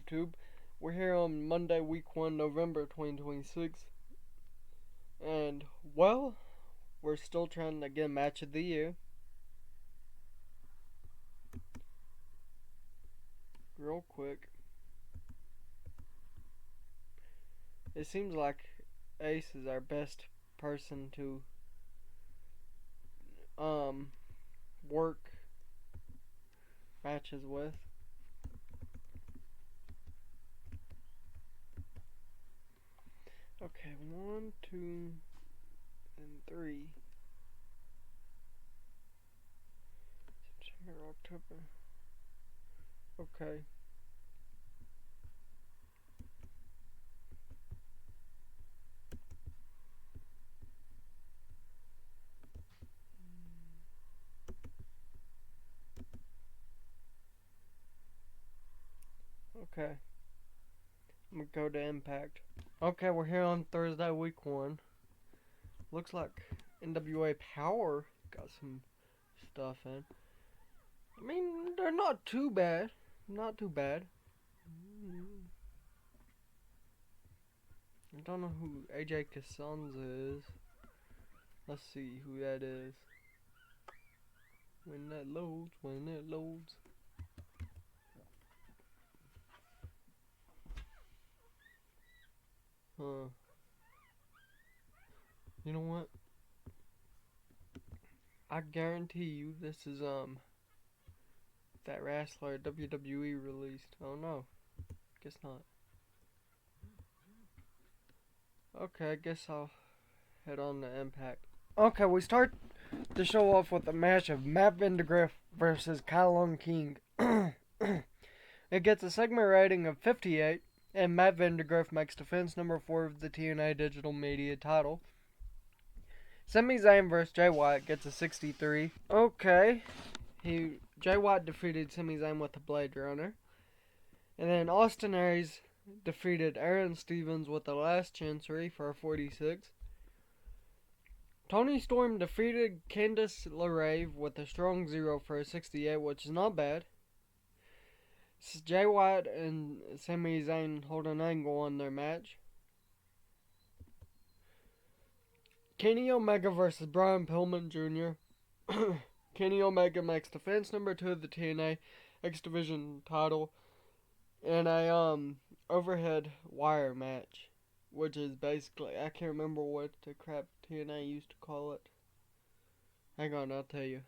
YouTube? We're here on Monday, week 1, November 2026. And, well, we're still trying to get match of the year. Real quick. It seems like Ace is our best person to work matches with. Okay, 1, 2, and 3. September, October. Okay. Okay. I'm gonna go to Impact. Okay, we're here on Thursday, week 1. Looks like NWA Power got some stuff in. I mean, they're not too bad. Not too bad. I don't know who AJ Cassans is. Let's see who that is. When that loads. Huh. You know what? I guarantee you this is, that wrestler WWE released. Oh no. Guess not. Okay, I guess I'll head on to Impact. Okay, we start the show off with a match of Matt Vandegrift versus Kylon King. It gets a segment rating of 58, and Matt Vandegrift makes defense number 4 of the TNA Digital Media title. Sami Zayn vs. Jay White gets a 63. Okay, Jay White defeated Sami Zayn with the Blade Runner. And then Austin Aries defeated Aaron Stevens with the Last Chancery for a 46. Toni Storm defeated Candice LeRae with a strong 0 for a 68, which is not bad. Jay White and Sami Zayn hold an angle on their match. Kenny Omega versus Brian Pillman Jr. Kenny Omega makes defense number 2 of the TNA X Division title in a overhead wire match, which is basically, I can't remember what the crap TNA used to call it. Hang on, I'll tell you.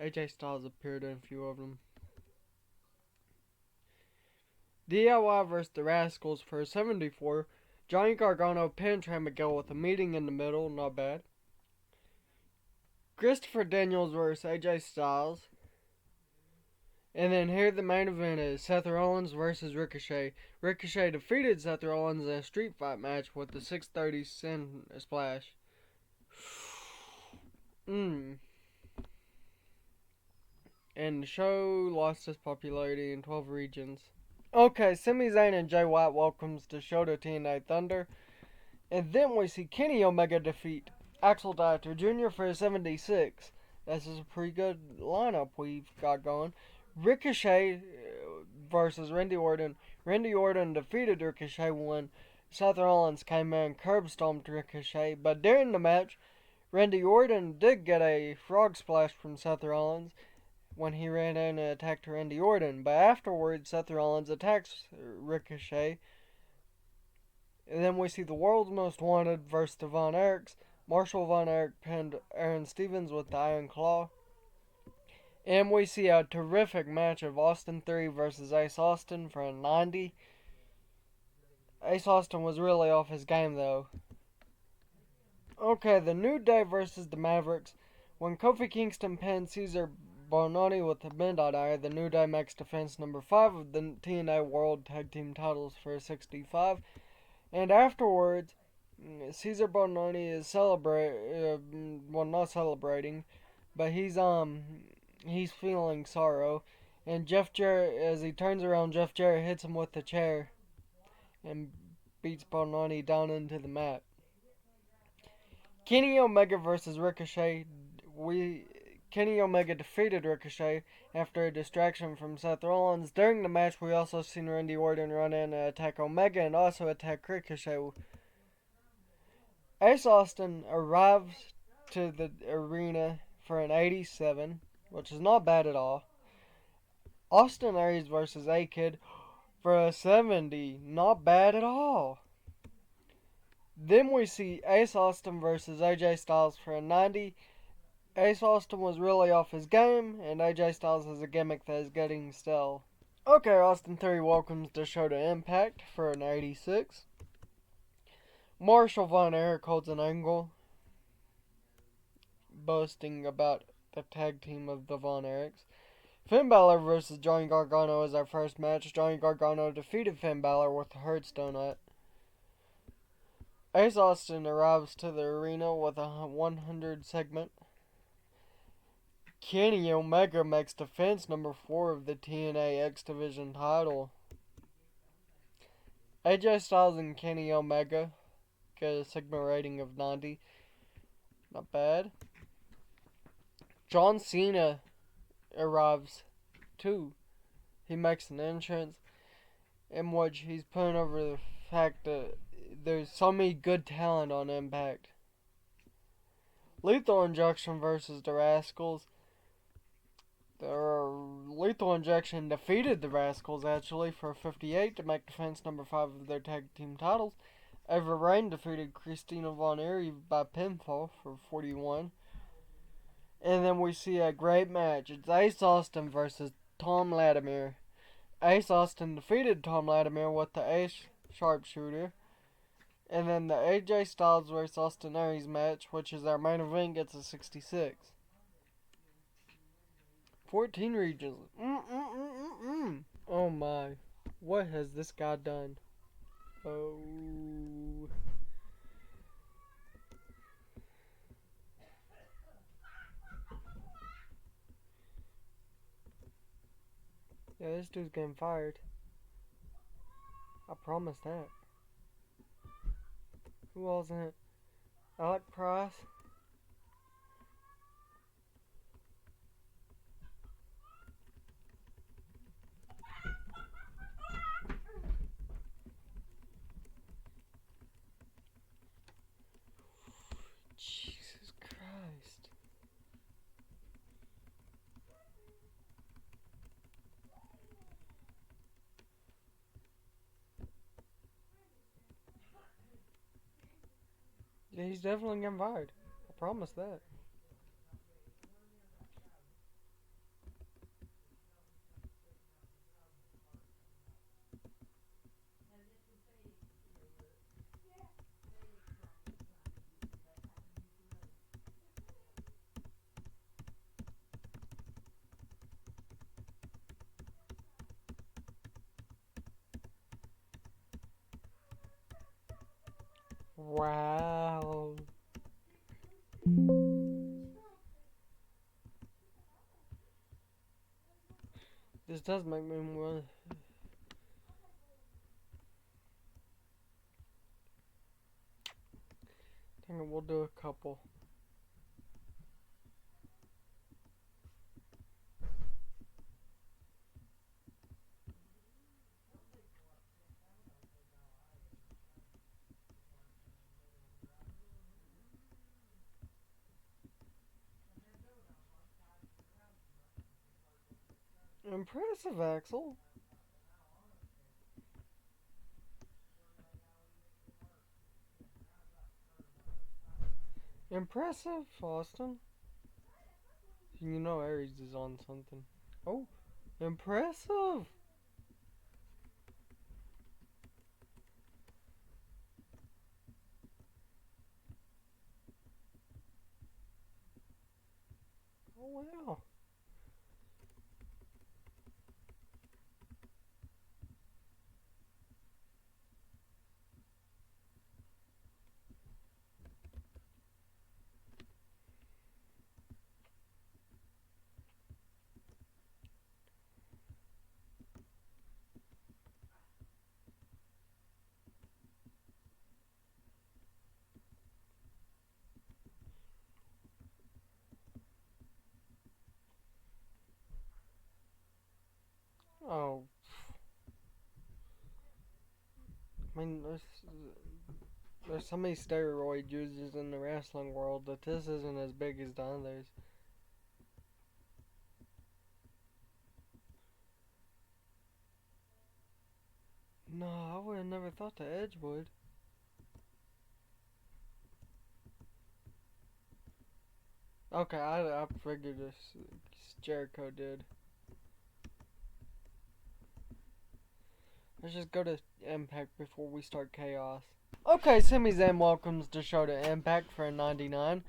AJ Styles appeared in a few of them. DIY vs. the Rascals for 74. Johnny Gargano pinned Trey Miguel with a meeting in the middle, not bad. Christopher Daniels vs. AJ Styles. And then here the main event is Seth Rollins versus Ricochet. Ricochet defeated Seth Rollins in a street fight match with the 630 Sin Splash. And the show lost its popularity in 12 regions. Okay, Sami Zayn and Jay White welcomes the show to TNA Thunder. And then we see Kenny Omega defeat Axel Dieter Jr. for a 76. This is a pretty good lineup we've got going. Ricochet versus Randy Orton. Randy Orton defeated Ricochet when Seth Rollins came in and curb stomped Ricochet. But during the match, Randy Orton did get a frog splash from Seth Rollins when he ran in and attacked Randy Orton. But afterwards, Seth Rollins attacks Ricochet. And then we see the World's Most Wanted versus the Von Erichs. Marshall Von Erich pinned Aaron Stevens with the Iron Claw. And we see a terrific match of Austin Theory versus Ace Austin for a 90. Ace Austin was really off his game though. Okay, the New Day versus the Mavericks. When Kofi Kingston pinned Cesar Bononi with the Midnight Hour, the New Day makes defense number 5 of the TNA World Tag Team titles for a 65. And afterwards, Cesar Bononi is not celebrating, but he's feeling sorrow. And Jeff Jarrett, as he turns around, Jeff Jarrett hits him with the chair and beats Bononi down into the mat. Kenny Omega versus Ricochet. Kenny Omega defeated Ricochet after a distraction from Seth Rollins. During the match, we also seen Randy Orton run in and attack Omega and also attack Ricochet. Ace Austin arrives to the arena for an 87, which is not bad at all. Austin Aries versus A-Kid for a 70, not bad at all. Then we see Ace Austin versus AJ Styles for a 90. Ace Austin was really off his game, and AJ Styles has a gimmick that is getting stale. Okay, Austin Theory welcomes the show to Impact for an 86. Marshall Von Erich holds an angle, boasting about the tag team of the Von Erichs. Finn Balor versus Johnny Gargano is our first match. Johnny Gargano defeated Finn Balor with the Hurts Donut. Ace Austin arrives to the arena with a 100 segment. Kenny Omega makes defense number 4 of the TNA X Division title. AJ Styles and Kenny Omega get a segment rating of 90. Not bad. John Cena arrives too. He makes an entrance in which he's putting over the fact that there's so many good talent on Impact. Lethal Injection versus the Rascals. Lethal Injection defeated the Rascals actually for 58 to make defense number 5 of their tag team titles. Ava Rain defeated Christina Von Erich by pinfall for 41. And then we see a great match. It's Ace Austin versus Tom Latimer. Ace Austin defeated Tom Latimer with the Ace Sharpshooter. And then the AJ Styles vs. Austin Aries match, which is our main event, gets a 66. 14 regions. Oh my. What has this guy done? Oh. Yeah, this dude's getting fired. I promise that. Who wasn't it? Alec Price? Jesus Christ. Yeah, he's definitely getting fired. I promise that. Wow. This does make me want. Dang it, we'll do a couple. Impressive, Axel. Impressive, Austin. You know Aries is on something. Oh, impressive. Oh, wow. Oh, I mean, there's so many steroid users in the wrestling world that this isn't as big as the others. No, I would have never thought the Edge would. Okay, I figured this Jericho did. Let's just go to Impact before we start Chaos. Okay, Sami Zayn welcomes the show to Impact for a 99.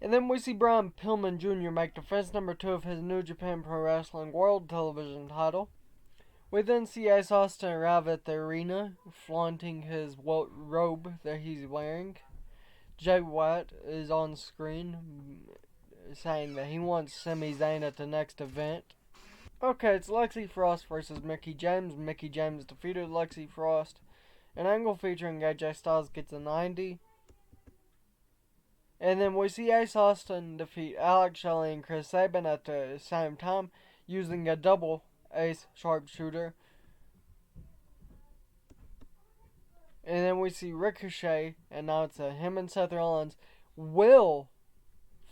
And then we see Brian Pillman Jr. make defense number 2 of his New Japan Pro Wrestling World Television title. We then see Ace Austin arrive at the arena, flaunting his robe that he's wearing. Jay White is on screen saying that he wants Sami Zayn at the next event. Okay, it's Lexi Frost versus Mickie James. Mickie James defeated Lexi Frost. An angle featuring AJ Styles gets a 90. And then we see Ace Austin defeat Alex Shelley and Chris Sabin at the same time using a double Ace sharpshooter. And then we see Ricochet announce that him and Seth Rollins will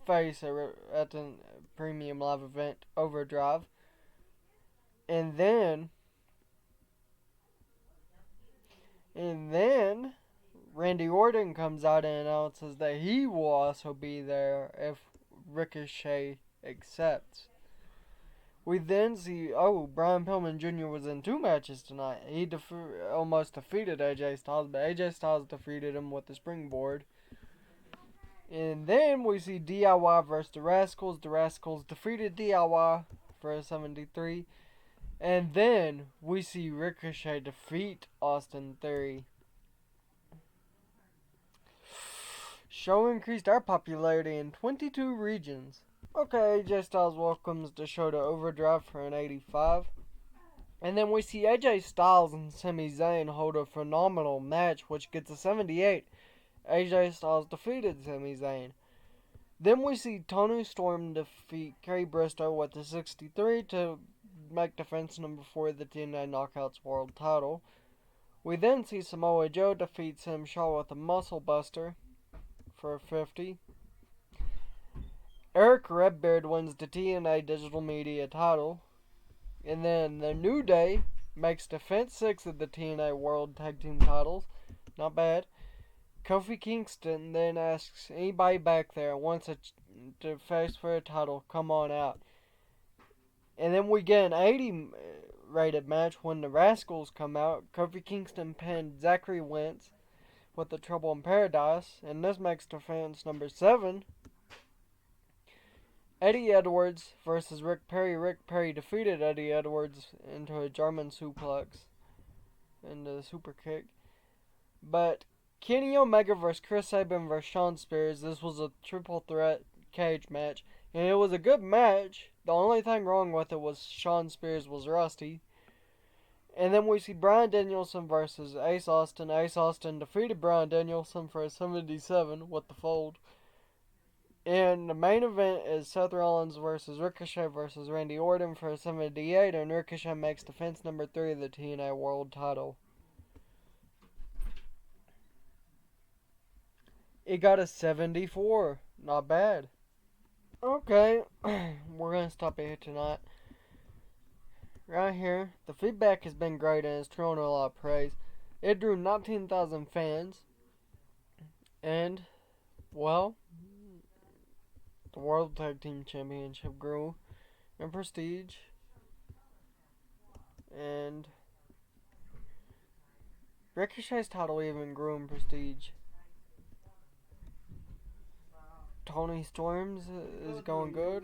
face at the premium live event Overdrive. And then Randy Orton comes out and announces that he will also be there if Ricochet accepts. We then see, Brian Pillman Jr. was in 2 matches tonight. He almost defeated AJ Styles, but AJ Styles defeated him with the springboard. And then we see DIY versus the Rascals. The Rascals defeated DIY for a 73. And then we see Ricochet defeat Austin Theory. Show increased our popularity in 22 regions. Okay, AJ Styles welcomes the show to Overdrive for an 85. And then we see AJ Styles and Sami Zayn hold a phenomenal match, which gets a 78. AJ Styles defeated Sami Zayn. Then we see Tony Storm defeat Kerry Briscoe with a 63 to make defense number 4 of the TNA Knockouts World title. We then see Samoa Joe defeat Sam Shaw with a Muscle Buster for a 50. Eric Redbeard wins the TNA Digital Media title. And then the New Day makes defense 6 of the TNA World Tag Team titles. Not bad. Kofi Kingston then asks anybody back there who wants to face for a title, come on out. And then we get an 80 rated match when the Rascals come out. Kofi Kingston pinned Zachary Wentz with the Trouble in Paradise. And this makes defense number 7. Eddie Edwards versus Rick Perry. Rick Perry defeated Eddie Edwards into a German suplex and a super kick. But Kenny Omega versus Chris Sabin versus Shawn Spears. This was a triple threat cage match. And it was a good match. The only thing wrong with it was Shawn Spears was rusty. And then we see Bryan Danielson versus Ace Austin. Ace Austin defeated Bryan Danielson for a 77 with the fold. And the main event is Seth Rollins versus Ricochet versus Randy Orton for a 78. And Ricochet makes defense number 3 of the TNA World title. It got a 74. Not bad. Okay, we're going to stop it here tonight. Right here, the feedback has been great and it's thrown a lot of praise. It drew 19,000 fans. And, well, the World Tag Team Championship grew in prestige. And Ricochet's title even grew in prestige. Tony Storms is going good.